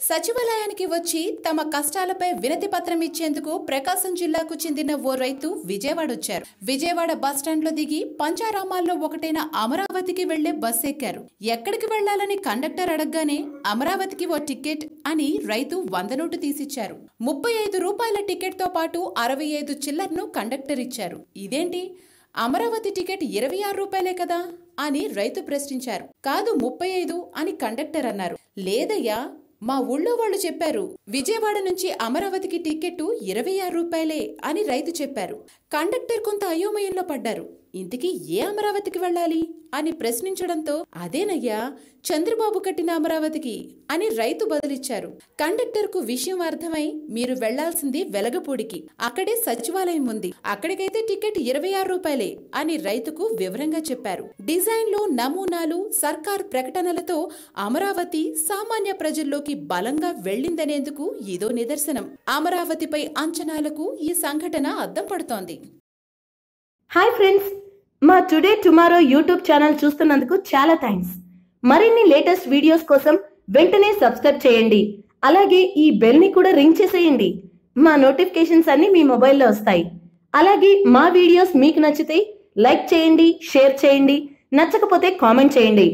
సచివాలయానికి వచ్చి తమ కష్టాలపై వినతి పత్రం ఇచ్చేందుకు ప్రకాశం జిల్లాకు చెందిన ఓ రైతు విజయవాడ వచ్చారు. విజయవాడ బస్టాండ్లో దిగి పంచారామాల్లో ఒకటైన అమరావతికి వెళ్లే బస్ ఎక్కారు. ఎక్కడికి వెళ్లాలని కండక్టర్ అడగగానే అమరావతికి ఓ టికెట్ అని రైతు 100 నోటు తీసిచ్చారు. 35 రూపాయల టికెట్ తో పాటు 65 చిల్లర్ను కండక్టర్ ఇచ్చారు. ఇదేంటి, అమరావతి టికెట్ 26 రూపాయలే కదా అని రైతు ప్రశ్నించారు. కాదు 35 అని కండక్టర్ అన్నారు. లేదయ్యా, మా ఊళ్ళో వాళ్ళు చెప్పారు విజయవాడ నుంచి అమరావతికి టికెట్ 26 రూపాయలే అని రైతు చెప్పారు. కండక్టర్ కొంత అయోమయంలో పడ్డారు. ఇంతకీ ఏ అమరావతికి వెళ్ళాలి అని ప్రశ్నించడంతో అదేనయ్యా, చంద్రబాబు కట్టిన అమరావతికి అని రైతు బదులిచ్చారు. కండక్టర్ కు విషయం అర్థమై మీరు వెళ్లాల్సింది వెలగపూడికి, అక్కడే సచివాలయం ఉంది, అక్కడికైతే టికెట్ 26 రూపాయలే అని రైతుకు వివరంగా చెప్పారు. డిజైన్లు, నమూనాలు, సర్కార్ ప్రకటనలతో అమరావతి సామాన్య ప్రజల్లోకి బలంగా వెళ్లిందనేందుకు ఇదో నిదర్శనం. అమరావతిపై అంచనాలకు ఈ సంఘటన అద్దం పడుతోంది. హాయ్ ఫ్రెండ్స్, మా టుడే టుమారో యూట్యూబ్ ఛానల్ చూస్తున్నందుకు చాలా థ్యాంక్స్. మరిన్ని లేటెస్ట్ వీడియోస్ కోసం వెంటనే సబ్స్క్రైబ్ చేయండి. అలాగే ఈ బెల్ ని కూడా రింగ్ చేసేయండి. మా నోటిఫికేషన్స్ అన్ని మీ మొబైల్లో వస్తాయి. అలాగే మా వీడియోస్ మీకు నచ్చితే లైక్ చేయండి, షేర్ చేయండి, నచ్చకపోతే కామెంట్ చేయండి.